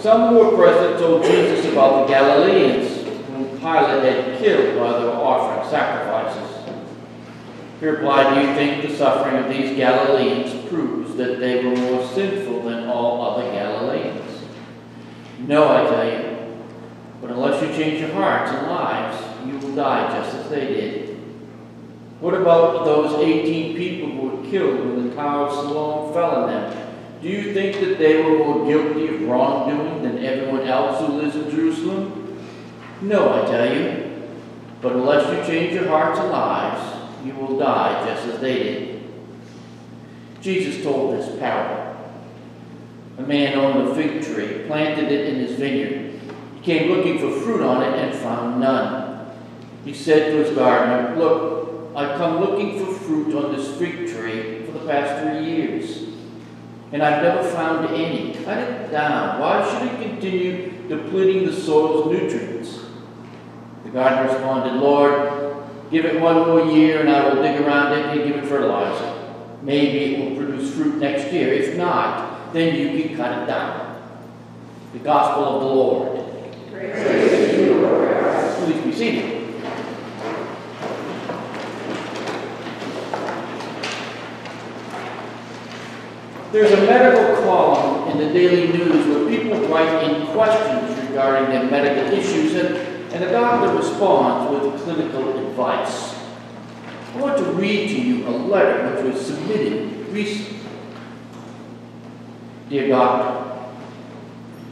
Some who were present told Jesus about the Galileans whom Pilate had killed while they were offering sacrifices. He replied, "Do you think the suffering of these Galileans proves that they were more sinful than all other Galileans? No, I tell you. But unless you change your hearts and lives, you will die just as they did. What about those 18 people who were killed when the Tower of Siloam fell on them? Do you think that they were more guilty of wrongdoing than everyone else who lives in Jerusalem? No, I tell you. But unless you change your hearts and lives, you will die just as they did." Jesus told this parable. A man owned a fig tree, planted it in his vineyard. He came looking for fruit on it and found none. He said to his gardener, "Look, I've come looking for fruit on this fig tree for the past 3 years, and I've never found any. Cut it down. Why should it continue depleting the soil's nutrients?" The gardener responded, "Lord, give it 1 more year and I will dig around it and give it fertilizer. Maybe it will produce fruit next year. If not, then you can cut it down." The Gospel of the Lord. Praise to you, Lord. Please be seated. There's a medical column in the Daily News where people write in questions regarding their medical issues, and the doctor responds with clinical advice. I want to read to you a letter which was submitted recently. Dear Doctor,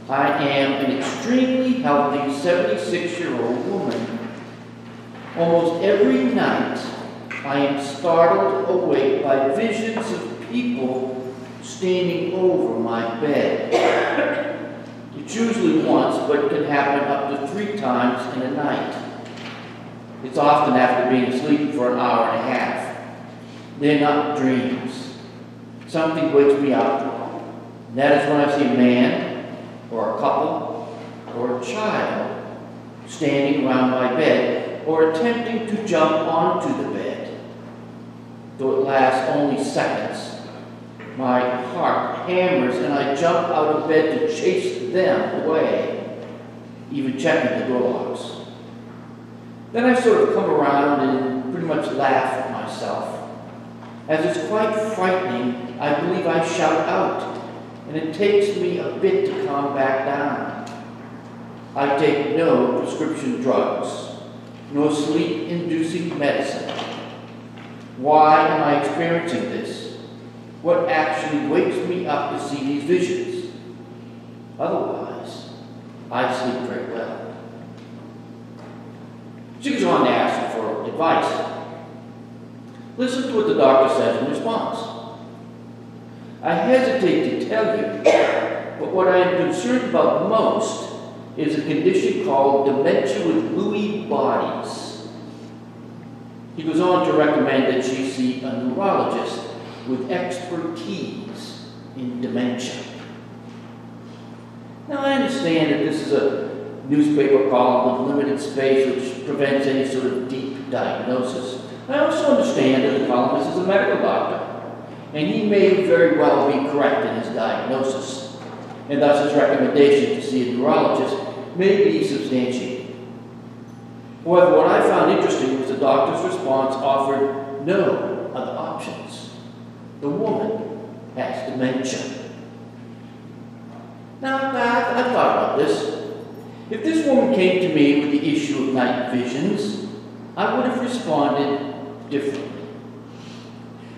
I am an extremely healthy 76-year-old woman. Almost every night I am startled awake by visions of people standing over my bed. It's usually once, but can happen up to 3 times in a night. It's often after being asleep for an hour and a half. They're not dreams. Something wakes me up. And that is when I see a man, or a couple, or a child standing around my bed, or attempting to jump onto the bed. Though it lasts only seconds, my heart hammers and I jump out of bed to chase them away, even checking the door locks. Then I sort of come around and pretty much laugh at myself. As it's quite frightening, I believe I shout out, and it takes me a bit to calm back down. I take no prescription drugs, nor sleep-inducing medicine. Why am I experiencing this? What actually wakes me up to see these visions? Otherwise, I sleep very well. She goes on to ask for advice. Listen to what the doctor says in response. I hesitate to tell you, but what I am concerned about most is a condition called dementia with Lewy bodies. He goes on to recommend that she see a neurologist with expertise in dementia. Now, I understand that this is a newspaper column with limited space which prevents any sort of deep diagnosis. I also understand that the columnist is a medical doctor, and he may very well be correct in his diagnosis, and thus his recommendation to see a neurologist may be substantiated. However, what I found interesting was the doctor's response offered no other options. The woman has dementia. Now, I've thought about this. If this woman came to me with the issue of night visions, I would have responded differently.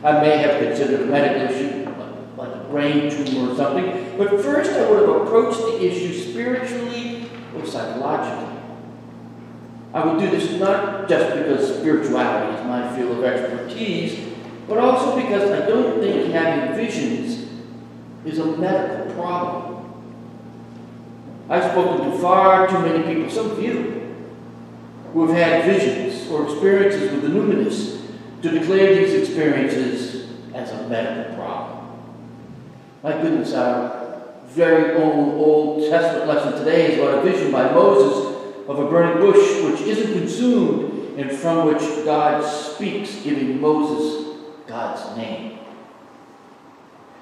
I may have considered a medical issue, like a brain tumor or something, but first I would have approached the issue spiritually or psychologically. I would do this not just because spirituality is my field of expertise, but also because I don't think having visions is a medical problem. I've spoken to far too many people, some of you, who have had visions or experiences with the luminous to declare these experiences as a medical problem. My goodness, our very own Old Testament lesson today is about a vision by Moses of a burning bush which isn't consumed and from which God speaks, giving Moses God's name.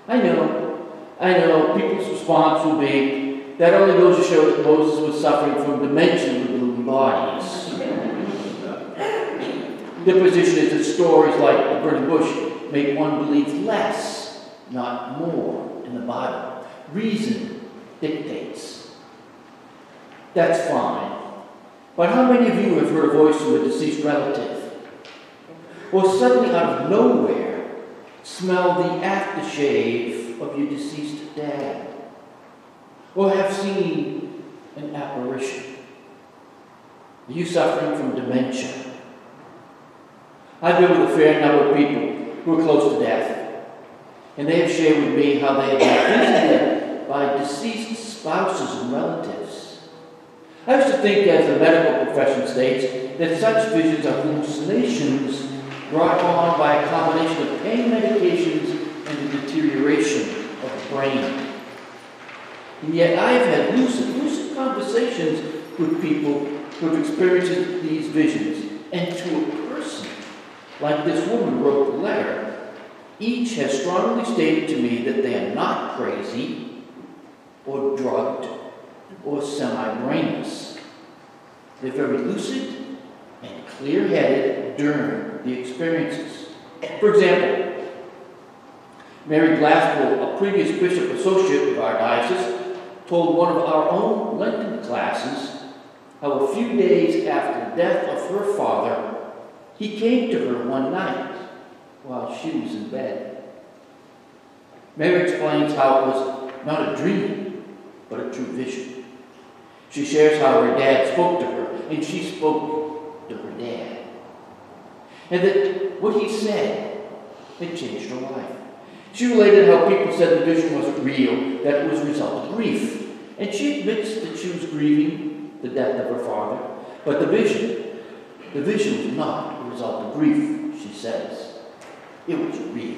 I know, people's response will be, that only goes to show that Moses was suffering from dementia with Lewy bodies. Their position is that stories like the burning bush make one believe less, not more, in the Bible. Reason dictates. That's fine. But how many of you have heard a voice from a deceased relative? Or suddenly out of nowhere smell the aftershave of your deceased dad? Or have seen an apparition? Are you suffering from dementia? I've been with a fair number of people who are close to death, and they have shared with me how they have been visited by deceased spouses and relatives. I used to think, as the medical profession states, that such visions are hallucinations brought on by a combination of pain medications and the deterioration of the brain. And yet I have had lucid conversations with people who have experienced these visions, and to a person, like this woman who wrote the letter, each has strongly stated to me that they are not crazy, or drugged, or semi-brainless. They're very lucid and clear-headed during the experiences. For example, Mary Glasspool, a previous bishop associate of our diocese, told one of our own Lenten classes how a few days after the death of her father, he came to her one night while she was in bed. Mary explains how it was not a dream, but a true vision. She shares how her dad spoke to her, and she spoke to her dad. And that what he said had changed her life. She related how people said the vision wasn't real, that it was a result of grief. And she admits that she was grieving the death of her father, but the vision was not a result of grief, she says. It was real.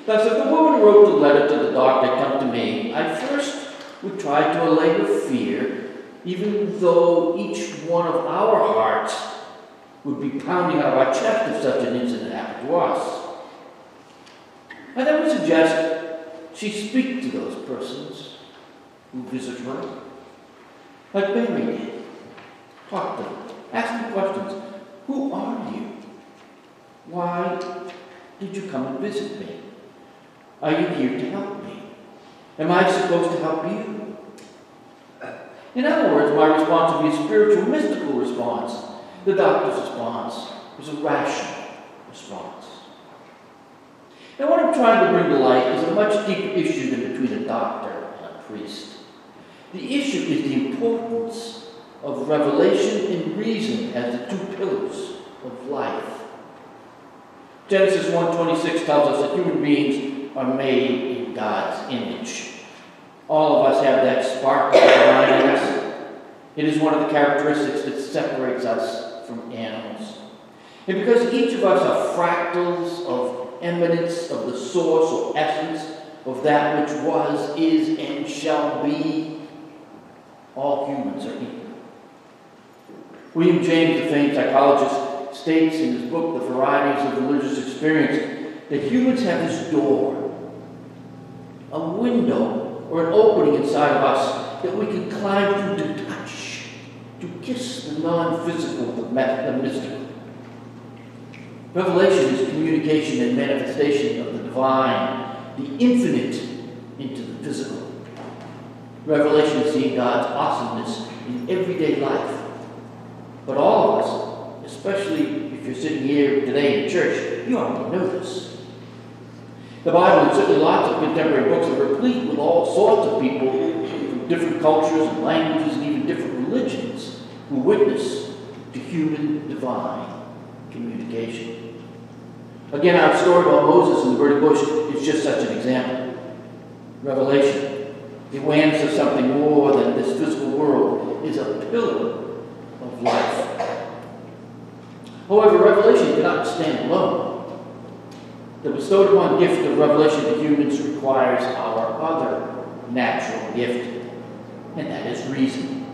Thus, if the woman who wrote the letter to the doctor come to me, I first would try to allay her fear, even though each one of our hearts would be pounding out of our chest if such an incident happened to us. I then would suggest she speak to those persons who visit her, like Mary did. Talk to them. Ask them questions. Who are you? Why did you come and visit me? Are you here to help me? Am I supposed to help you? In other words, my response would be a spiritual, mystical response. The doctor's response is a rational response. Now, what I'm trying to bring to light is a much deeper issue than between a doctor and a priest. The issue is the importance of revelation and reason as the two pillars of life. Genesis 1:26 tells us that human beings are made in God's image. All of us have that spark of the divine in us. It is one of the characteristics that separates us from animals. And because each of us are fractals of eminence of the source or essence of that which was, is, and shall be, all humans are equal. William James, the famed psychologist, states in his book, The Varieties of Religious Experience, that humans have this door, a window or an opening inside of us that we can climb through to touch, to kiss the non-physical, the mystical. Revelation is communication and manifestation of the divine, the infinite into the physical. Revelation is seeing God's awesomeness in everyday life. But all of us, especially if you're sitting here today in church, you already know this. The Bible and certainly lots of contemporary books are replete with all sorts of people from different cultures and languages and even different religions who witness to human divine communication. Again, our story about Moses and the burning bush is just such an example. Revelation, the awareness of something more than this physical world, is a pillar of life. However, revelation cannot stand alone. The bestowed upon gift of revelation to humans requires our other natural gift, and that is reason.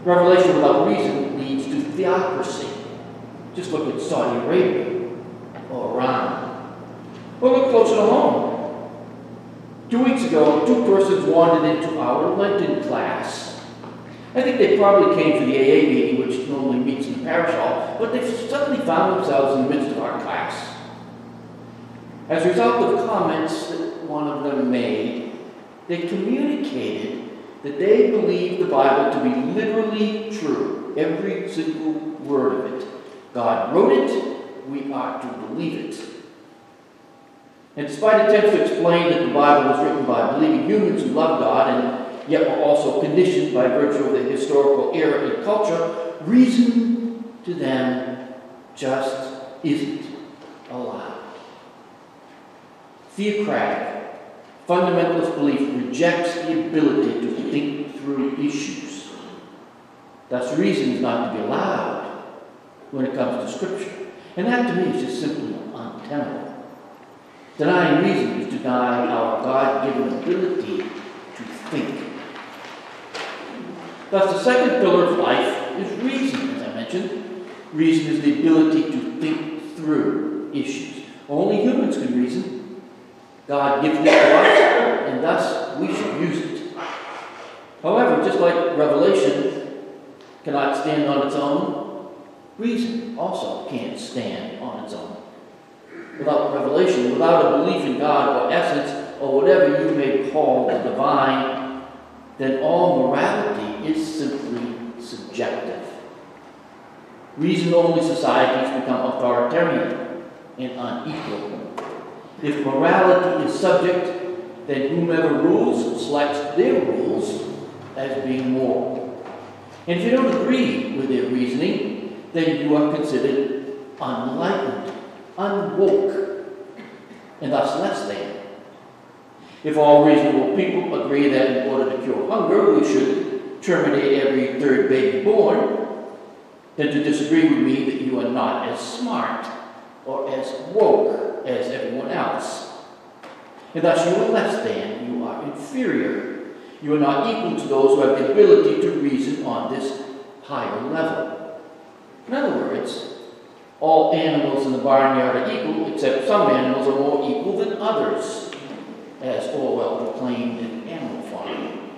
Revelation without reason leads to theocracy. Just look at Saudi Arabia or Iran. Or look closer to home. 2 weeks ago, two persons wandered into our Lenten class. I think they probably came for the AA meeting, which normally meets in the parish hall, but they suddenly found themselves in the midst of our class. As a result of comments that one of them made, they communicated that they believed the Bible to be literally true, every single word of it. God wrote it, we are to believe it. And despite attempts to explain that the Bible was written by believing humans who love God and yet were also conditioned by virtue of the historical era and culture, reason to them just isn't allowed. Theocratic, fundamentalist belief rejects the ability to think through issues. Thus, reason is not to be allowed when it comes to Scripture. And that to me is just simply untenable. Denying reason is to deny our God-given ability to think. Thus, the second pillar of life is reason, as I mentioned. Reason is the ability to think through issues. Only humans can reason. God gives it to us, and thus we should use it. However, just like revelation cannot stand on its own, reason also can't stand on its own. Without revelation, without a belief in God or essence, or whatever you may call the divine, then all morality is simply subjective. Reason-only societies become authoritarian and unequal. If morality is subject, then whomever rules selects their rules as being moral. And if you don't agree with their reasoning, then you are considered unenlightened, unwoke, and thus less than. If all reasonable people agree that in order to cure hunger, we should terminate every third baby born, then to disagree would mean that you are not as smart or as woke as everyone else. And thus you are less than, you are inferior. You are not equal to those who have the ability to reason on this higher level. In other words, all animals in the barnyard are equal, except some animals are more equal than others, as Orwell proclaimed in Animal Farm.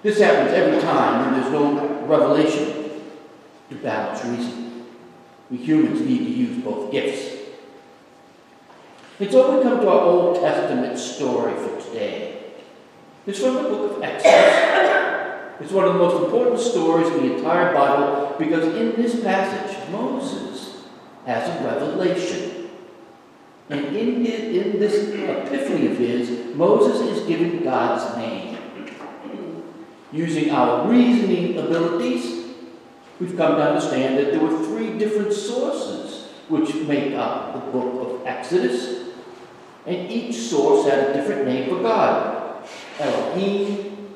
This happens every time when there's no revelation to balance reason. We humans need to use both gifts. And so we come to our Old Testament story for today. It's from the book of Exodus. It's one of the most important stories in the entire Bible because in this passage, Moses has a revelation. And in this epiphany of his, Moses is given God's name. Using our reasoning abilities, we've come to understand that there were three different sources which make up the book of Exodus. And each source had a different name for God. Elohim,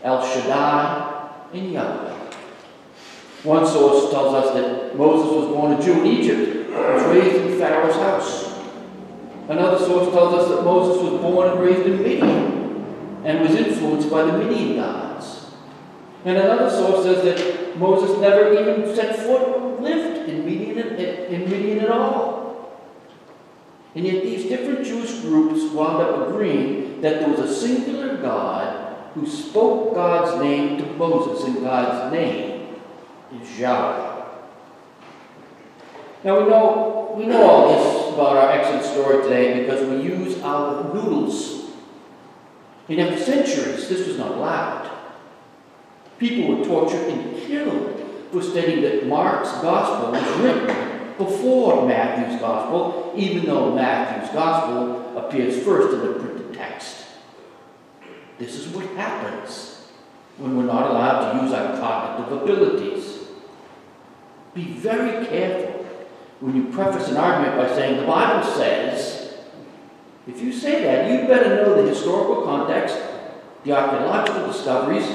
El Shaddai, and Yahweh. One source tells us that Moses was born a Jew in Egypt, but was raised in Pharaoh's house. Another source tells us that Moses was born and raised in Midian and was influenced by the Midian gods. And another source says that Moses never even set foot or lived in Midian at all. And yet these different Jewish groups wound up agreeing that there was a singular God who spoke God's name to Moses, and God's name is Yahweh. Now we know all this about our Exodus story today because we use our noodles. And after centuries, this was not allowed. People were tortured and killed for stating that Mark's gospel was written before Matthew's gospel, even though Matthew's gospel appears first in the printed text. This is what happens when we're not allowed to use our cognitive abilities. Be very careful when you preface an argument by saying the Bible says. If you say that, you better know the historical context, the archaeological discoveries,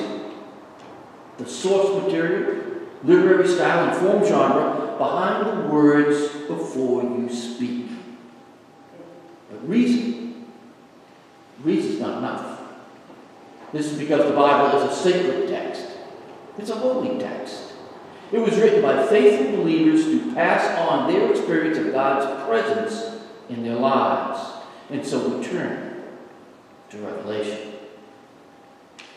the source material, literary style, and form genre behind the words before you speak. But reason's not enough. This is because the Bible is a sacred text. It's a holy text. It was written by faithful believers to pass on their experience of God's presence in their lives. And so we turn to Revelation.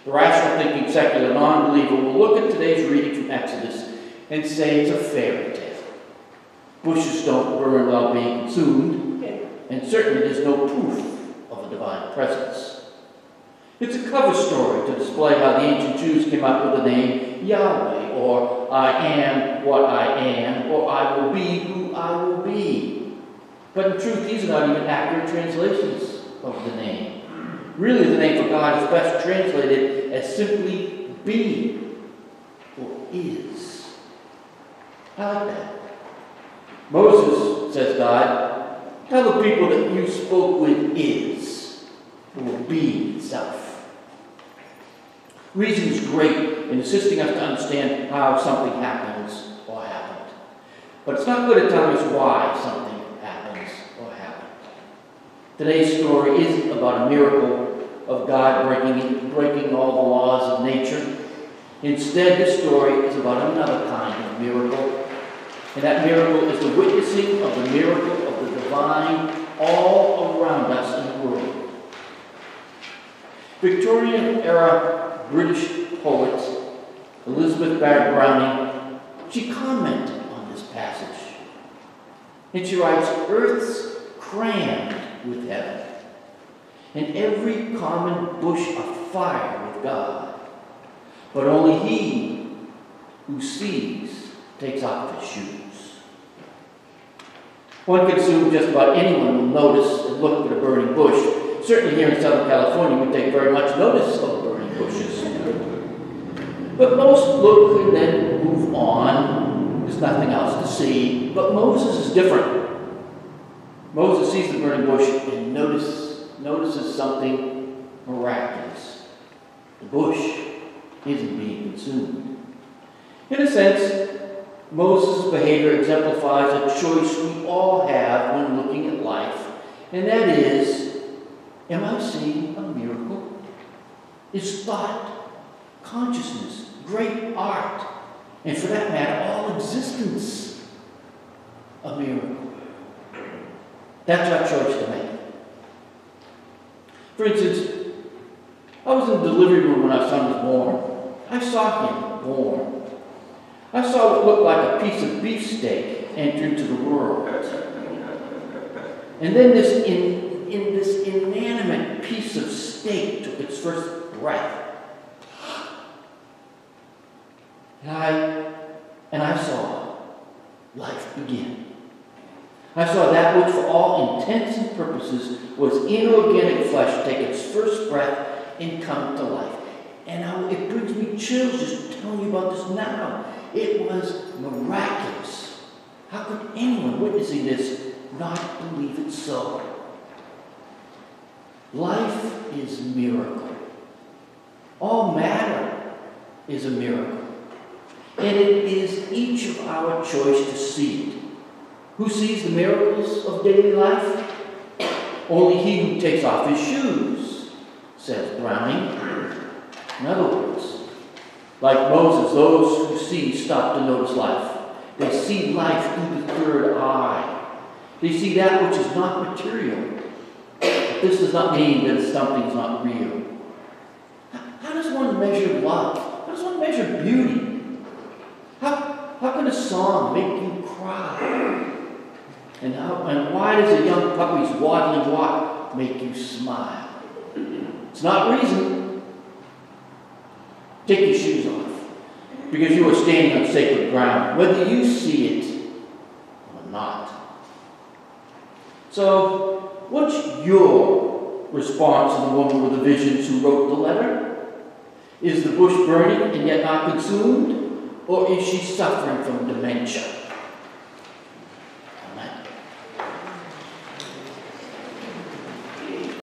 The rational thinking secular non-believer will look at today's reading from Exodus and say it's a fairy tale. Bushes don't burn while being consumed, and certainly there's no proof of a divine presence. It's a cover story to display how the ancient Jews came up with the name Yahweh, or I am what I am, or I will be who I will be. But in truth, these are not even accurate translations of the name. Really, the name for God is best translated as simply be or is. I like that. Moses, says God, tell the people that you spoke with is, or be itself. Reason is great in assisting us to understand how something happens or happened. But it's not good at telling us why something happens or happened. Today's story isn't about a miracle of God breaking all the laws of nature. Instead, this story is about another kind of miracle. And that miracle is the witnessing of the miracle of the divine all around us in the world. Victorian-era British poet Elizabeth Barrett Browning, she commented on this passage. And she writes, "Earth's crammed with heaven, and every common bush afire with God. But only he who sees takes off his shoes." One could assume just about anyone will notice and look at a burning bush. Certainly here in Southern California, we take very much notice of burning bushes. But most look and then move on. There's nothing else to see. But Moses is different. Moses sees the burning bush and notices something miraculous. The bush isn't being consumed. In a sense, Moses' behavior exemplifies a choice we all have when looking at life, and that is, am I seeing a miracle? Is thought, consciousness, great art, and for that matter, all existence, a miracle? That's our choice to make. For instance, I was in the delivery room when our son was born. I saw him born. I saw what looked like a piece of beefsteak enter into the world. And then this inanimate piece of steak took its first breath. And I saw life begin. I saw that which for all intents and purposes was inorganic flesh take its first breath and come to life. And it brings me chills just telling you about this now. It was miraculous. How could anyone witnessing this not believe it so? Life is a miracle. All matter is a miracle. And it is each of our choice to see it. Who sees the miracles of daily life? Only he who takes off his shoes, says Browning. In other words, like Moses, those who see stop to notice life. They see life through the third eye. They see that which is not material. But this does not mean that something is not real. How does one measure love? How does one measure beauty? How can a song make you cry? And why does a young puppy's waddling walk make you smile? It's not reason. Take your shoes off, because you are standing on sacred ground, whether you see it or not. So, what's your response to the woman with the visions who wrote the letter? Is the bush burning and yet not consumed? Or is she suffering from dementia?